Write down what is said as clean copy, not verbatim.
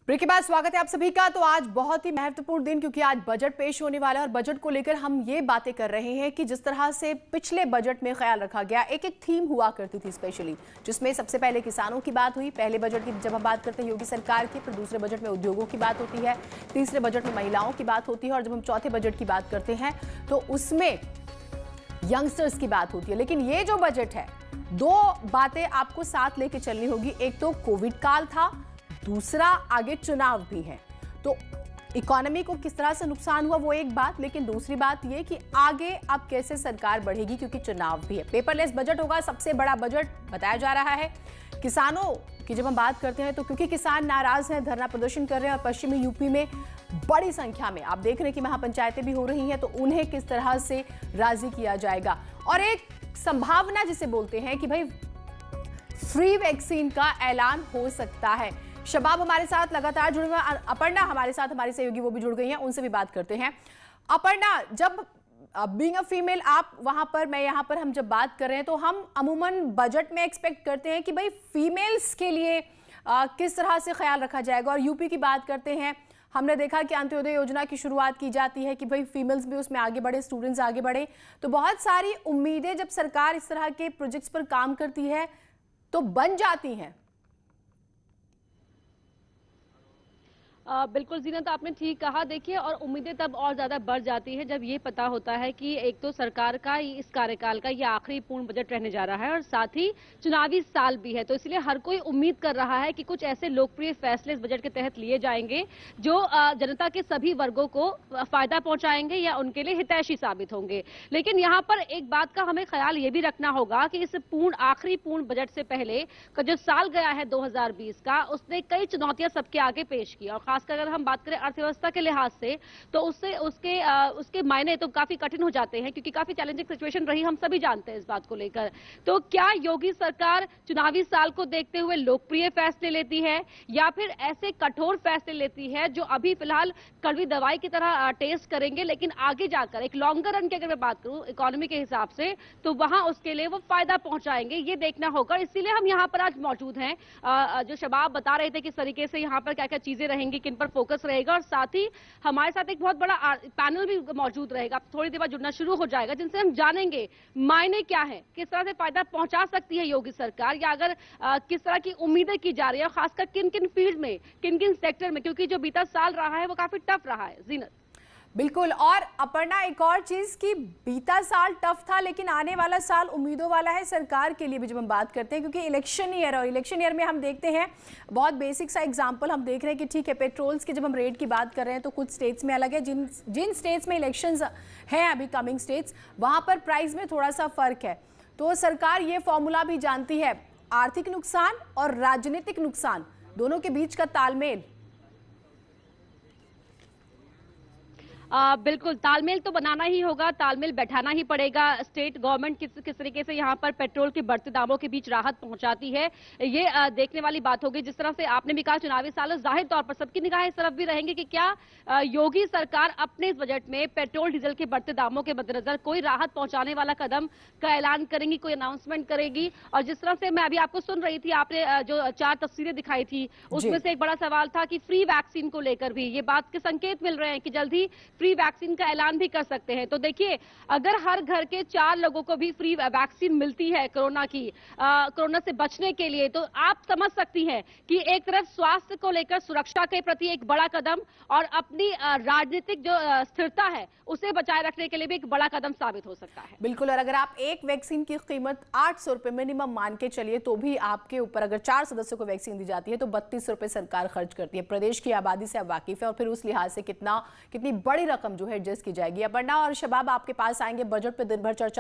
Break के बाद स्वागत है आप सभी का। तो आज बहुत ही महत्वपूर्ण दिन, क्योंकि आज बजट पेश होने वाला है और बजट को लेकर हम ये बातें कर रहे हैं कि जिस तरह से पिछले बजट में ख्याल रखा गया, एक एक थीम हुआ करती थी स्पेशली, जिसमें सबसे पहले किसानों की बात हुई। पहले बजट की जब हम बात करते हैं योगी सरकार की, फिर दूसरे बजट में उद्योगों की बात होती है, तीसरे बजट में महिलाओं की बात होती है और जब हम चौथे बजट की बात करते हैं तो उसमें यंगस्टर्स की बात होती है। लेकिन ये जो बजट है, दो बातें आपको साथ लेके चलनी होगी। एक तो कोविड काल था, दूसरा आगे चुनाव भी है। तो इकोनॉमी को किस तरह से नुकसान हुआ वो एक बात, लेकिन दूसरी बात ये कि आगे अब कैसे सरकार बढ़ेगी, क्योंकि चुनाव भी है। पेपरलेस बजट होगा, सबसे बड़ा बजट बताया जा रहा है। किसानों की जब हम बात करते हैं तो क्योंकि किसान नाराज हैं, धरना प्रदर्शन कर रहे हैं और पश्चिमी यूपी में बड़ी संख्या में आप देख रहे हैं कि महापंचायतें भी हो रही हैं, तो उन्हें किस तरह से राजी किया जाएगा। और एक संभावना जिसे बोलते हैं कि भाई फ्री वैक्सीन का ऐलान हो सकता है। शबाब हमारे साथ लगातार जुड़े हुए, अपर्णा हमारे साथ, हमारी सहयोगी वो भी जुड़ गई हैं, उनसे भी बात करते हैं। अपर्णा, जब बीइंग अ फीमेल आप वहां पर, मैं यहां पर, हम जब बात कर रहे हैं तो हम अमूमन बजट में एक्सपेक्ट करते हैं कि भाई फीमेल्स के लिए किस तरह से ख्याल रखा जाएगा। और यूपी की बात करते हैं, हमने देखा कि अंत्योदय योजना की शुरुआत की जाती है कि भाई फीमेल्स भी उसमें आगे बढ़े, स्टूडेंट्स आगे बढ़े। तो बहुत सारी उम्मीदें जब सरकार इस तरह के प्रोजेक्ट्स पर काम करती है तो बन जाती हैं। बिल्कुल जीनत, आपने ठीक कहा। देखिए, और उम्मीदें तब और ज्यादा बढ़ जाती है जब ये पता होता है कि एक तो सरकार का इस कार्यकाल का ये आखिरी पूर्ण बजट रहने जा रहा है और साथ ही चुनावी साल भी है। तो इसलिए हर कोई उम्मीद कर रहा है कि कुछ ऐसे लोकप्रिय फैसले इस बजट के तहत लिए जाएंगे जो जनता के सभी वर्गों को फायदा पहुंचाएंगे या उनके लिए हितैषी साबित होंगे। लेकिन यहाँ पर एक बात का हमें ख्याल ये भी रखना होगा कि इस आखिरी पूर्ण बजट से पहले का जो साल गया है 2020 का, उसने कई चुनौतियां सबके आगे पेश की। और खासकर अगर हम बात करें अर्थव्यवस्था के लिहाज से तो उसके मायने तो काफी कठिन हो जाते हैं, क्योंकि काफी चैलेंजिंग सिचुएशन रही, हम सभी जानते हैं इस बात को लेकर। तो क्या योगी सरकार चुनावी साल को देखते हुए लोकप्रिय फैसले लेती है या फिर ऐसे कठोर फैसले लेती है जो अभी फिलहाल कड़वी दवाई की तरह टेस्ट करेंगे, लेकिन आगे जाकर एक लॉन्गर रन की अगर मैं बात करूं इकोनॉमी के हिसाब से तो वहां उसके लिए वो फायदा पहुंचाएंगे, ये देखना होगा। इसीलिए हम यहाँ पर आज मौजूद हैं। जो शबाब बता रहे थे किस तरीके से यहाँ पर क्या क्या चीजें रहेंगी, किन पर फोकस रहेगा, और साथ ही हमारे साथ एक बहुत बड़ा पैनल भी मौजूद रहेगा, थोड़ी देर बाद जुड़ना शुरू हो जाएगा, जिनसे हम जानेंगे मायने क्या है, किस तरह से फायदा पहुंचा सकती है योगी सरकार, या अगर किस तरह की उम्मीदें की जा रही है, और खासकर किन किन फील्ड में, किन किन सेक्टर में, क्योंकि जो बीता साल रहा है वो काफी टफ रहा है। जीनत, बिल्कुल। और अपर्णा, एक और चीज की बीता साल टफ था, लेकिन आने वाला साल उम्मीदों वाला है सरकार के लिए भी जब हम बात करते हैं, क्योंकि इलेक्शन ईयर, और इलेक्शन ईयर में हम देखते हैं बहुत बेसिक सा एग्जांपल हम देख रहे हैं कि ठीक है, पेट्रोल्स की जब हम रेट की बात कर रहे हैं तो कुछ स्टेट्स में अलग है, जिन स्टेट्स में इलेक्शंस हैं अभी कमिंग स्टेट्स, वहां पर प्राइस में थोड़ा सा फर्क है। तो सरकार ये फॉर्मूला भी जानती है, आर्थिक नुकसान और राजनीतिक नुकसान दोनों के बीच का तालमेल। बिल्कुल, तालमेल तो बनाना ही होगा, तालमेल बैठाना ही पड़ेगा। स्टेट गवर्नमेंट किस तरीके से यहाँ पर पेट्रोल के बढ़ते दामों के बीच राहत पहुंचाती है, ये देखने वाली बात होगी। जिस तरह से आपने भी कहा चुनावी साल, जाहिर तौर पर सबकी निगाहें इस तरफ भी रहेंगी कि क्या योगी सरकार अपने इस बजट में पेट्रोल डीजल के बढ़ते दामों के मद्देनजर कोई राहत पहुंचाने वाला कदम का ऐलान करेंगी, कोई अनाउंसमेंट करेगी। और जिस तरह से मैं अभी आपको सुन रही थी, आपने जो 4 तस्वीरें दिखाई थी उसमें से एक बड़ा सवाल था कि फ्री वैक्सीन को लेकर भी ये बात के संकेत मिल रहे हैं कि जल्दी फ्री वैक्सीन का ऐलान भी कर सकते हैं। तो देखिए, अगर हर घर के 4 लोगों को भी फ्री वैक्सीन मिलती है कोरोना से बचने के लिए, तो आप समझ सकती हैं कि एक तरफ स्वास्थ्य को लेकर सुरक्षा के प्रति एक बड़ा कदम और अपनी राजनीतिक जो स्थिरता है उसे बचाए रखने के लिए भी एक बड़ा कदम साबित हो सकता है। बिल्कुल। और अगर आप एक वैक्सीन की कीमत 800 रुपए मिनिमम मान के चलिए, तो भी आपके ऊपर अगर 4 सदस्यों को वैक्सीन दी जाती है तो 32 रुपए सरकार खर्च करती है। प्रदेश की आबादी से आप वाकिफ है और फिर उस लिहाज से कितनी बड़ी रकम जो है एडजस्ट की जाएगी। अपर्णा और शबाब, आपके पास आएंगे, बजट पे दिन भर चर्चा